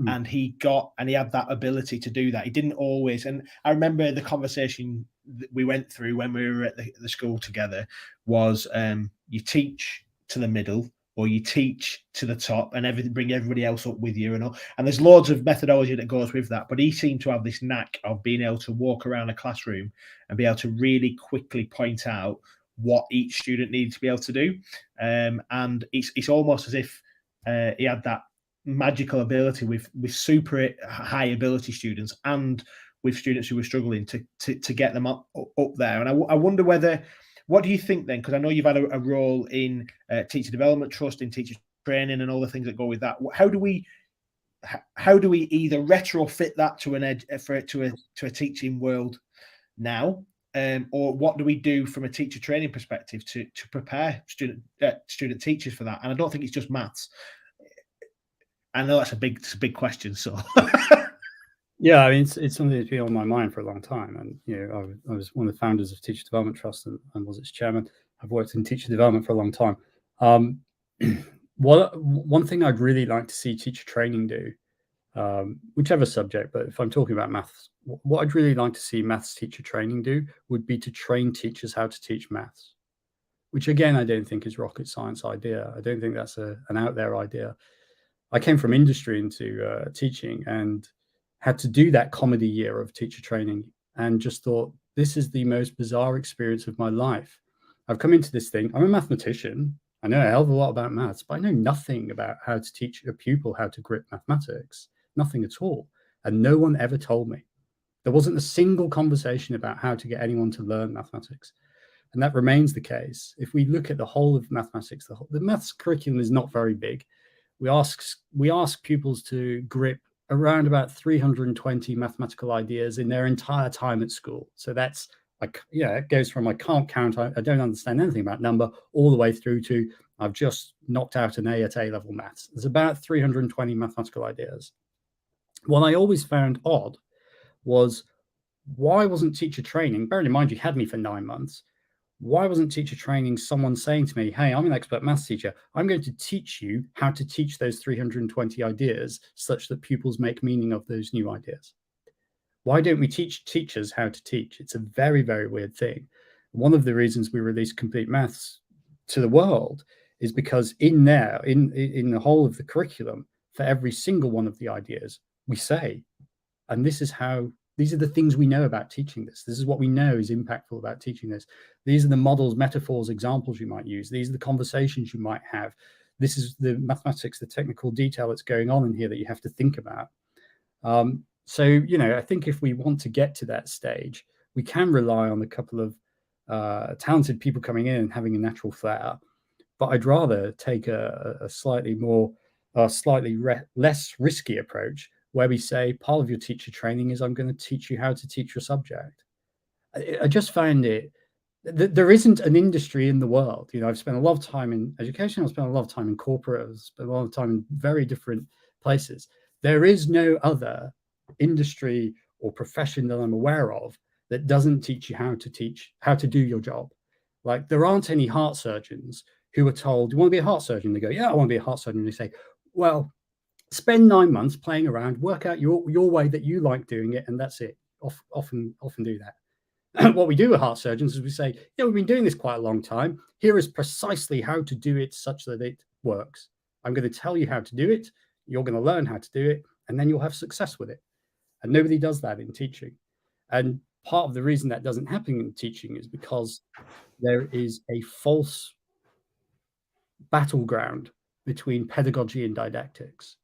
And he had that ability to do that. He didn't always. And I remember the conversation that we went through when we were at the school together was, you teach to the middle, or you teach to the top, and bring everybody else up with you. And there's loads of methodology that goes with that. But he seemed to have this knack of being able to walk around a classroom and be able to really quickly point out what each student needed to be able to do. And it's almost as if he had that magical ability with super high ability students and with students who were struggling to get them up there. And I wonder what do you think then? Because I know you've had a role in Teacher Development Trust, in teacher training, and all the things that go with that. How do we either retrofit that to a teaching world now, or what do we do from a teacher training perspective to prepare student teachers for that? And I don't think it's just maths. I know that's a big question. So, yeah, I mean, it's something that's been on my mind for a long time. And I was one of the founders of Teacher Development Trust and was its chairman. I've worked in teacher development for a long time. One thing I'd really like to see teacher training do, whichever subject, but if I'm talking about maths, what I'd really like to see maths teacher training do would be to train teachers how to teach maths, which again, I don't think is rocket science idea. I don't think that's an out there idea. I came from industry into teaching and had to do that comedy year of teacher training, and just thought, this is the most bizarre experience of my life. I've come into this thing. I'm a mathematician. I know a hell of a lot about maths, but I know nothing about how to teach a pupil how to grip mathematics, nothing at all. And no one ever told me. There wasn't a single conversation about how to get anyone to learn mathematics. And that remains the case. If we look at the whole of mathematics, the maths curriculum is not very big. We ask pupils to grip around about 320 mathematical ideas in their entire time at school. So that's it goes from I can't count, I don't understand anything about number, all the way through to I've just knocked out an A at A-level maths. There's about 320 mathematical ideas. What I always found odd was, why wasn't teacher training, bearing in mind you had me for 9 months, why wasn't teacher training someone saying to me, hey, I'm an expert maths teacher. I'm going to teach you how to teach those 320 ideas such that pupils make meaning of those new ideas. Why don't we teach teachers how to teach? It's a very, very weird thing. One of the reasons we released Complete Maths to the world is because in the whole of the curriculum, for every single one of the ideas, we say, and these are the things we know about teaching this. This is what we know is impactful about teaching this. These are the models, metaphors, examples you might use. These are the conversations you might have. This is the mathematics, the technical detail that's going on in here that you have to think about. So, I think if we want to get to that stage, we can rely on a couple of talented people coming in and having a natural flair. But I'd rather take a slightly less risky approach, where we say part of your teacher training is I'm going to teach you how to teach your subject. I just find there isn't an industry in the world. I've spent a lot of time in education. I've spent a lot of time in corporate. I've spent a lot of time in very different places. There is no other industry or profession that I'm aware of that doesn't teach you how to do your job. Like, there aren't any heart surgeons who are told, you want to be a heart surgeon? They go, yeah, I want to be a heart surgeon. And they say, well, spend 9 months playing around, work out your way that you like doing it, and that's it. Often do that. What we do with heart surgeons is we say, yeah, we've been doing this quite a long time. Here is precisely how to do it such that it works. I'm going to tell you how to do it. You're going to learn how to do it, and then you'll have success with it. And nobody does that in teaching. And part of the reason that doesn't happen in teaching is because there is a false battleground between pedagogy and didactics.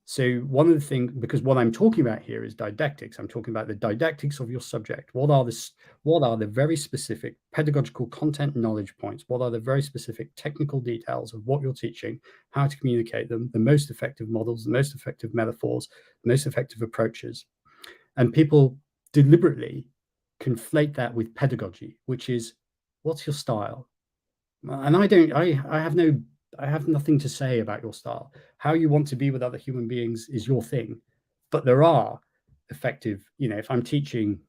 So one of the things, because what I'm talking about here is didactics, I'm talking about the didactics of your subject. What are the very specific pedagogical content knowledge points? What are the very specific technical details of what you're teaching, how to communicate them, the most effective models, the most effective metaphors, the most effective approaches? And people deliberately conflate that with pedagogy, which is, what's your style? And I have nothing to say about your style. How you want to be with other human beings is your thing. But there are effective, if I'm teaching,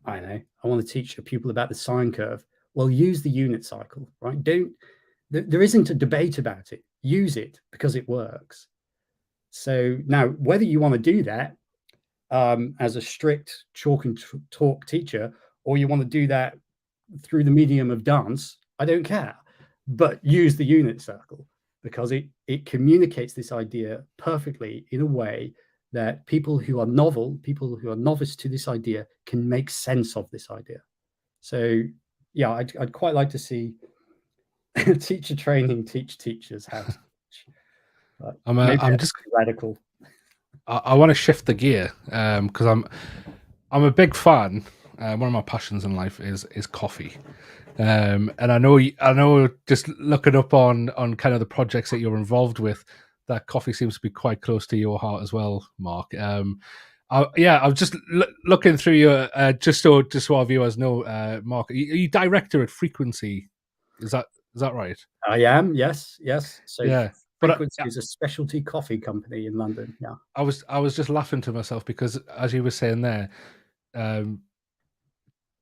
I don't know, I want to teach a pupil about the sine curve. Well, use the unit cycle, right? There isn't a debate about it. Use it because it works. So now, whether you want to do that as a strict chalk and talk teacher, or you want to do that through the medium of dance, I don't care. But use the unit circle, because it communicates this idea perfectly in a way that people who are novice to this idea can make sense of this idea. So yeah, I'd quite like to see teacher training teach teachers how to teach. I'm just radical. I want to shift the gear because I'm a big fan. One of my passions in life is coffee, and I know just looking up on kind of the projects that you're involved with, that coffee seems to be quite close to your heart as well, Mark. I was just looking through your just so our viewers know, Mark, are you director at Frequency? Is that right? I am, yes. So yeah. Frequency is a specialty coffee company in London. Yeah, I was just laughing to myself because, as you were saying there,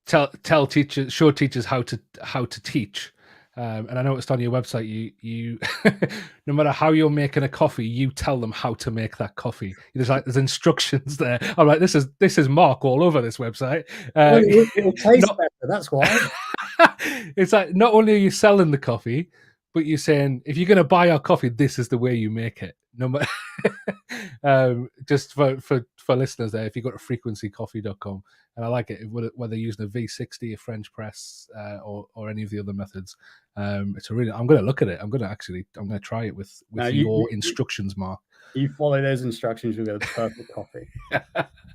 show teachers how to teach, and I noticed on your website you no matter how you're making a coffee, you tell them how to make that coffee. There's instructions there. I'm like, this is Mark all over this website. It'll taste better. That's why. It's like, not only are you selling the coffee, but you're saying, if you're going to buy our coffee, this is the way you make it. No matter, just for listeners there, if you go to frequencycoffee.com, and I like it, whether using a V60, a French press, or any of the other methods, it's a really. I'm going to look at it. I'm going to try it with your instructions, Mark. You follow those instructions, you'll get a perfect coffee.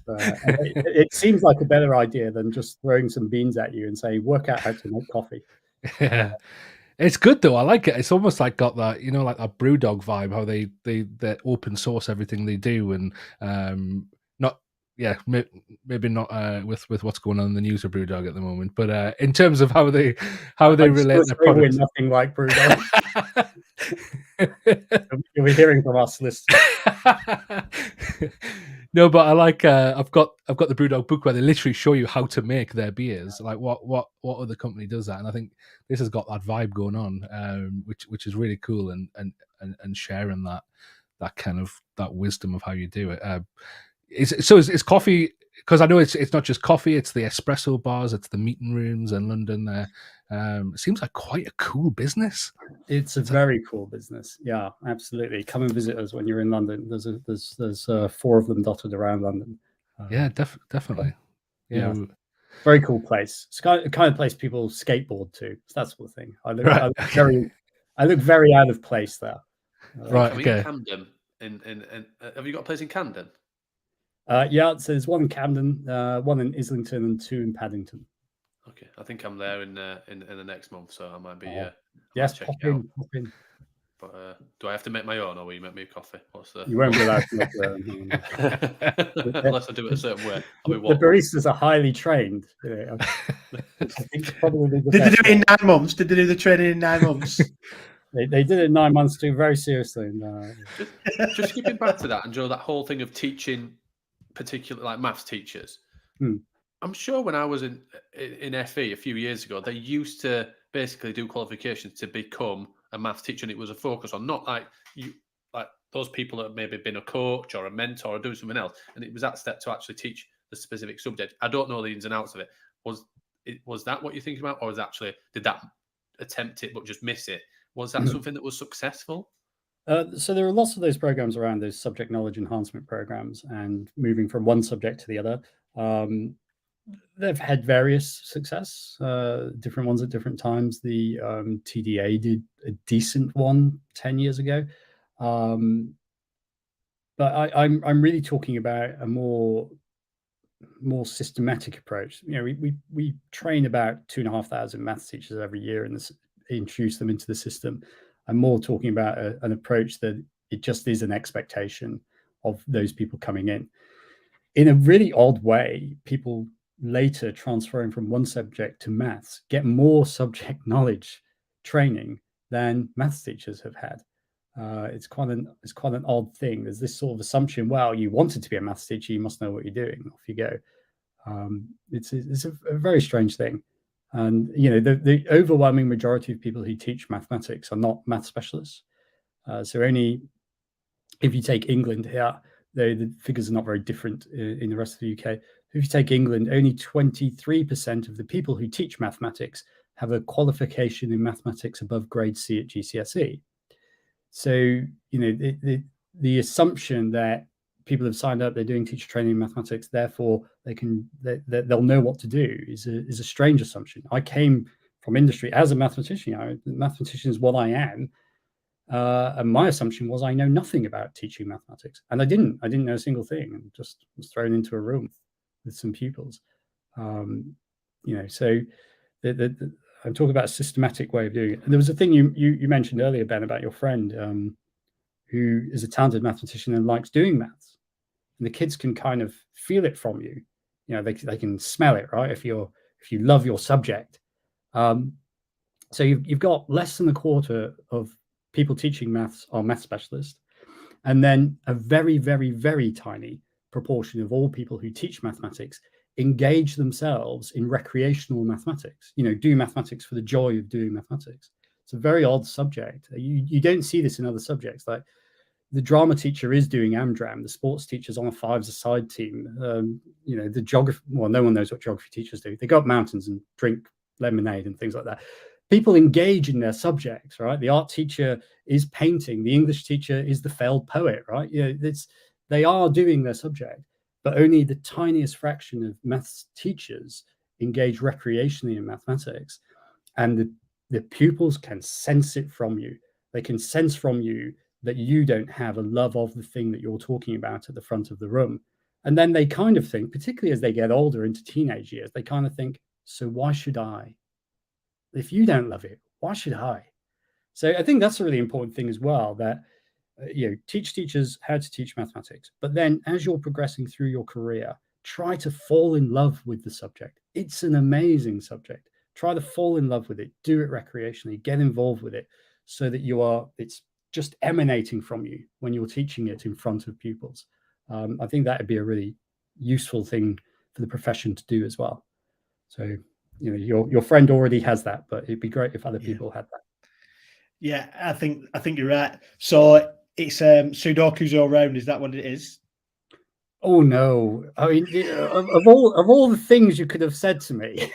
It seems like a better idea than just throwing some beans at you and say, work out how to make coffee. Yeah. It's good though. I like it. It's almost like got that, like that BrewDog vibe, how they open source everything they do, and maybe not with what's going on in the news of BrewDog at the moment, but in terms of how they relate their products. We're nothing like BrewDog. You'll be hearing from us listeners. No, but I like. I've got the BrewDog book where they literally show you how to make their beers. Like what other company does that, and I think this has got that vibe going on, which is really cool, and sharing that kind of that wisdom of how you do it. Is coffee, because I know it's not just coffee, it's the espresso bars, it's the meeting rooms in London there. It seems like quite a cool business. It's a very cool business. Yeah, absolutely. Come and visit us when you're in London. There's 4 of them dotted around London. Yeah, definitely. Yeah. Very cool place. It's the kind of place people skateboard to. It's that sort of thing. I look very out of place there. Right. Okay. Camden. Have you got a place in Camden? Yeah, so there's one in Camden, one in Islington, and 2 in Paddington. Okay, I think I'm there in the next month, so I might be. Yes, pop in. But do I have to make my own, or will you make me a coffee? You won't be allowed to make your own. Unless I do it a certain way. The baristas are highly trained. Did they do it in 9 months? Did they do the training in 9 months? They did it in 9 months too, very seriously. Just skipping back to that, and Joe, that whole thing of teaching, particularly like maths teachers. I'm sure when I was in FE a few years ago, they used to basically do qualifications to become a maths teacher, and it was a focus on not like those people that have maybe been a coach or a mentor or doing something else, and it was that step to actually teach the specific subject. I don't know the ins and outs of it. Was that what you're thinking about, or did that attempt it but just miss it? Was that something that was successful? So there are lots of those programs around, those subject knowledge enhancement programs, and moving from one subject to the other. They've had various success, different ones at different times. The TDA did a decent one 10 years ago. But I'm really talking about a more systematic approach. We train about 2,500 maths teachers every year and introduce them into the system. I'm more talking about an approach that it just is an expectation of those people coming in. in a really odd way, people later transferring from one subject to maths get more subject knowledge training than maths teachers have had. It's quite an odd thing. There's this sort of assumption, well, you wanted to be a maths teacher, you must know what you're doing. Off you go. It's a very strange thing. And, you know, the overwhelming majority of people who teach mathematics are not math specialists. So only, if you take England here, the figures are not very different in the rest of the UK. If you take England, only 23% of the people who teach mathematics have a qualification in mathematics above grade C at GCSE. So, you know, the assumption that people have signed up, they're doing teacher training in mathematics, therefore they'll know what to do is a strange assumption. I came from industry as a mathematician. You know, mathematician is what I am. And my assumption was I know nothing about teaching mathematics, and I didn't know a single thing, and just was thrown into a room with some pupils. You know, so I'm talking about a systematic way of doing it. And there was a thing you mentioned earlier, Ben, about your friend who is a talented mathematician and likes doing maths, and the kids can kind of feel it from you. You know, they can smell it, right? If you love your subject. So you've got less than a quarter of people teaching maths are math specialists, and then a very, very, very tiny proportion of all people who teach mathematics engage themselves in recreational mathematics. You know, do mathematics for the joy of doing mathematics. It's a very odd subject. You don't see this in other subjects. Like the drama teacher is doing Amdram, the sports teacher's on a fives-a-side team. You know, the geography, well, no one knows what geography teachers do. They go up mountains and drink lemonade and things like that. People engage in their subjects, right? The art teacher is painting. The English teacher is the failed poet, right? You know, they are doing their subject, but only the tiniest fraction of maths teachers engage recreationally in mathematics. And the pupils can sense it from you. They can sense from you that you don't have a love of the thing that you're talking about at the front of the room. And then they kind of think, particularly as they get older into teenage years, they kind of think, so why should I? If you don't love it, why should I? So I think that's a really important thing as well, that you know, teach teachers how to teach mathematics, but then as you're progressing through your career, try to fall in love with the subject. It's an amazing subject. Try to fall in love with it, do it recreationally, get involved with it, so that it's just emanating from you when you're teaching it in front of pupils. I think that would be a really useful thing for the profession to do as well. So, you know, your friend already has that, but it'd be great if other people had that. Yeah, I think you're right. So it's Sudoku's all round. Is that what it is? Oh no! I mean, of all the things you could have said to me,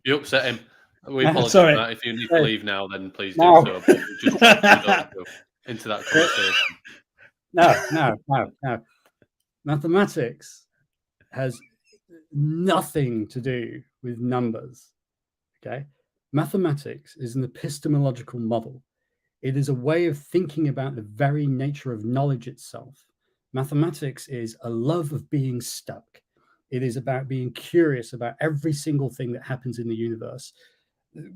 You upset him. We apologize. Sorry. For that. If you need to leave now, then please do No. so. But just Sudoku into that conversation. No. Mathematics has nothing to do with numbers. Okay, mathematics is an epistemological model. It is a way of thinking about the very nature of knowledge itself. Mathematics is a love of being stuck. It is about being curious about every single thing that happens in the universe.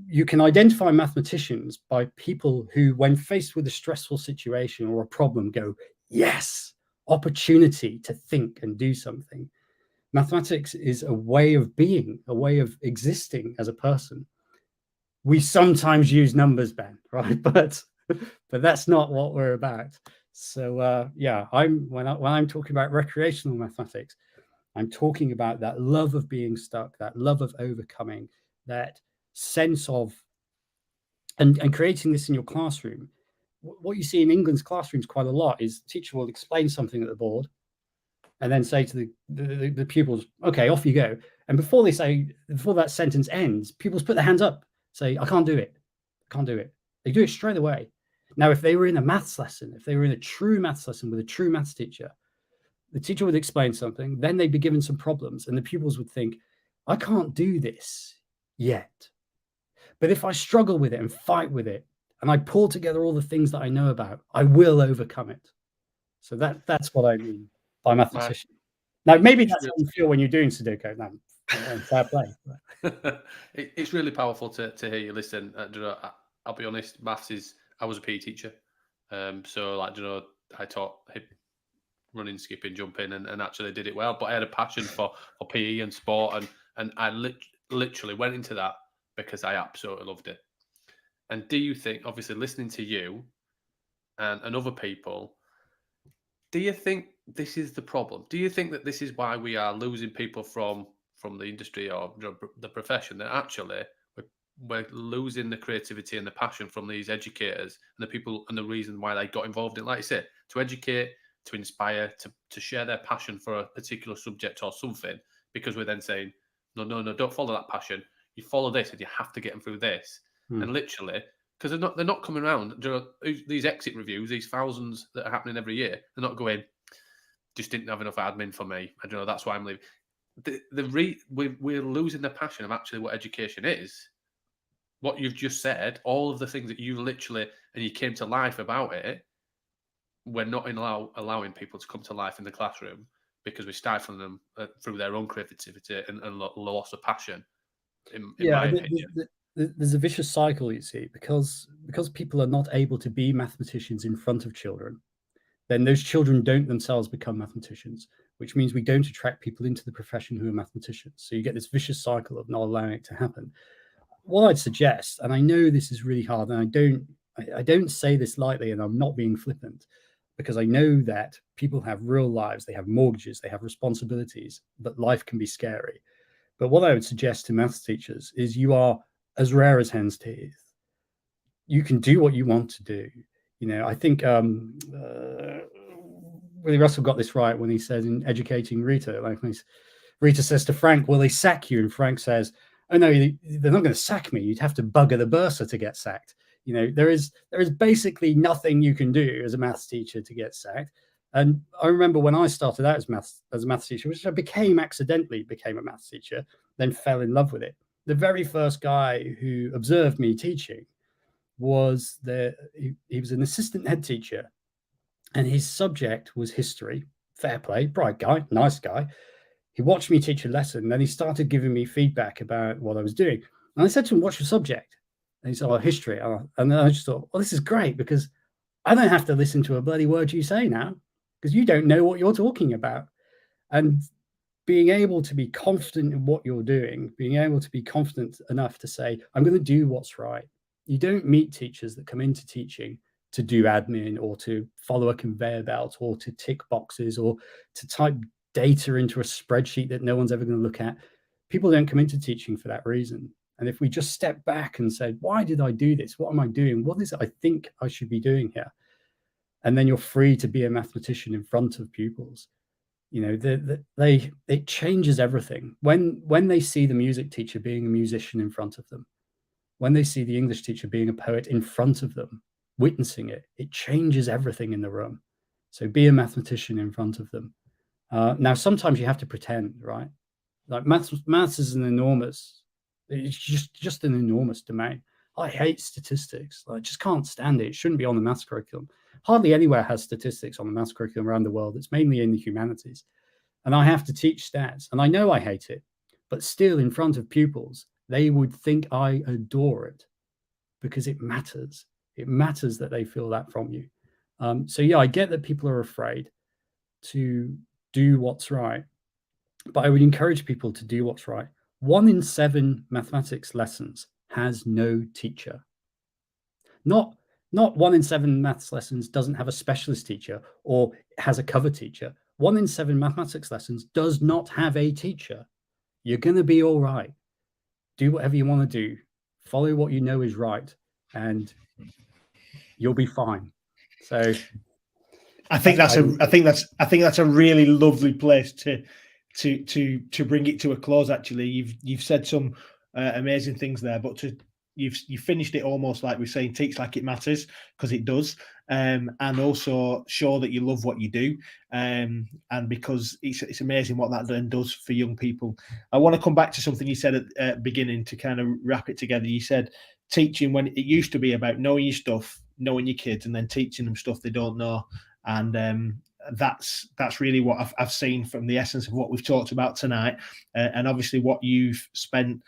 You can identify mathematicians by people who, when faced with a stressful situation or a problem, go, yes, opportunity to think and do something. Mathematics is a way of being, a way of existing as a person. We sometimes use numbers, Ben, right? But that's not what we're about. So yeah, when I'm talking about recreational mathematics, I'm talking about that love of being stuck, that love of overcoming, that sense of and creating this in your classroom. What you see in England's classrooms quite a lot is the teacher will explain something at the board and then say to the pupils, okay, off you go. And before that sentence ends, pupils put their hands up, say, I can't do it. I can't do it. They do it straight away. Now, if they were in a maths lesson, if they were in a true maths lesson with a true maths teacher, the teacher would explain something, then they'd be given some problems, and the pupils would think, I can't do this yet. But if I struggle with it and fight with it, and I pull together all the things that I know about, I will overcome it. So that's what I mean by mathematician. Right. Now, maybe that's how you feel when you're doing Sudoku. No, fair play. It's really powerful to hear you listen. I'll be honest, I was a PE teacher. So, like, I taught running, skipping, jumping, and actually did it well. But I had a passion for PE and sport, and I literally went into that because I absolutely loved it. And do you think, obviously, listening to you and other people, do you think this is the problem? Do you think that this is why we are losing people from the industry or the profession? That actually we're losing the creativity and the passion from these educators and the people, and the reason why they got involved in, like I said, to educate, to inspire, to share their passion for a particular subject or something, because we're then saying, no, don't follow that passion. You follow this, and you have to get them through this. And literally, because they're not coming around. These exit reviews, these thousands that are happening every year, they're not going, just didn't have enough admin for me. I don't know, that's why I'm leaving. We're losing the passion of actually what education is. What you've just said, all of the things that you literally, and you came to life about it, we're not allowing people to come to life in the classroom because we're stifling them through their own creativity and loss of passion, in my opinion. There's a vicious cycle, you see, because people are not able to be mathematicians in front of children, then those children don't themselves become mathematicians, which means we don't attract people into the profession who are mathematicians. So you get this vicious cycle of not allowing it to happen. What I'd suggest, and I know this is really hard, and I don't say this lightly, and I'm not being flippant, because I know that people have real lives, they have mortgages, they have responsibilities, but life can be scary. But what I would suggest to maths teachers is you are as rare as hen's teeth. You can do what you want to do. I think Willie Russell got this right when he said in Educating Rita, like Rita says to Frank, will they sack you? And Frank says, oh no, they're not going to sack me. You'd have to bugger the bursar to get sacked. There is basically nothing you can do as a maths teacher to get sacked. And I remember when I started out as a maths teacher, which I accidentally became a maths teacher, then fell in love with it. The very first guy who observed me teaching was he was an assistant head teacher, and his subject was history. Fair play, bright guy, nice guy. He watched me teach a lesson, and then he started giving me feedback about what I was doing. And I said to him, what's your subject? And he said, oh, history. And then I just thought, well, this is great, because I don't have to listen to a bloody word you say now, because you don't know what you're talking about. And being able to be confident in what you're doing, being able to be confident enough to say, I'm going to do what's right. You don't meet teachers that come into teaching to do admin or to follow a conveyor belt or to tick boxes or to type data into a spreadsheet that no one's ever going to look at. People don't come into teaching for that reason. And if we just step back and say, why did I do this? What am I doing? What is it I think I should be doing here? And then you're free to be a mathematician in front of pupils. It changes everything. When they see the music teacher being a musician in front of them, when they see the English teacher being a poet in front of them, witnessing it, it changes everything in the room. So be a mathematician in front of them. Now, sometimes you have to pretend, right? Like maths is it's just an enormous domain. I hate statistics. I just can't stand it. It shouldn't be on the maths curriculum. Hardly anywhere has statistics on the maths curriculum around the world. It's mainly in the humanities. And I have to teach stats. And I know I hate it, but still in front of pupils, they would think I adore it because it matters. It matters that they feel that from you. So yeah, I get that people are afraid to do what's right, but I would encourage people to do what's right. 1 in 7 mathematics lessons has no teacher. Not 1 in 7 maths lessons doesn't have a specialist teacher or has a cover teacher. 1 in 7 mathematics lessons does not have a teacher. You're going to be all right. Do whatever you want to do. Follow what you know is right, and you'll be fine. So I think that's a really lovely place to bring it to a close. Actually, you've said some amazing things there, but you finished it almost like we're saying, teach like it matters, because it does, and also show that you love what you do, and because it's amazing what that then does for young people. I want to come back to something you said at the beginning to kind of wrap it together. You said teaching, when it used to be about knowing your stuff, knowing your kids, and then teaching them stuff they don't know, and that's really what I've seen from the essence of what we've talked about tonight, and obviously what you've spent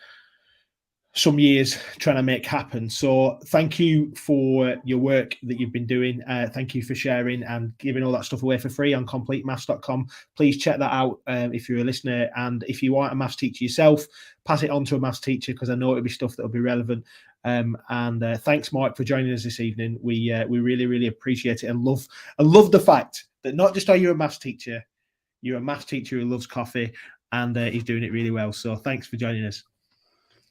some years trying to make happen. So thank you for your work that you've been doing. Thank you for sharing and giving all that stuff away for free on completemaths.com. Please check that out if you're a listener, and if you aren't a maths teacher yourself, pass it on to a maths teacher, because I know it'll be stuff that will be relevant. And thanks, Mike, for joining us this evening. We really appreciate it, and love the fact that not just are you a maths teacher, you're a maths teacher who loves coffee, and he's doing it really well. So thanks for joining us.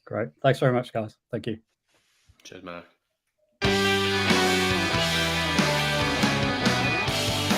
Great. Thanks very much, guys. Thank you. Cheers, Mark.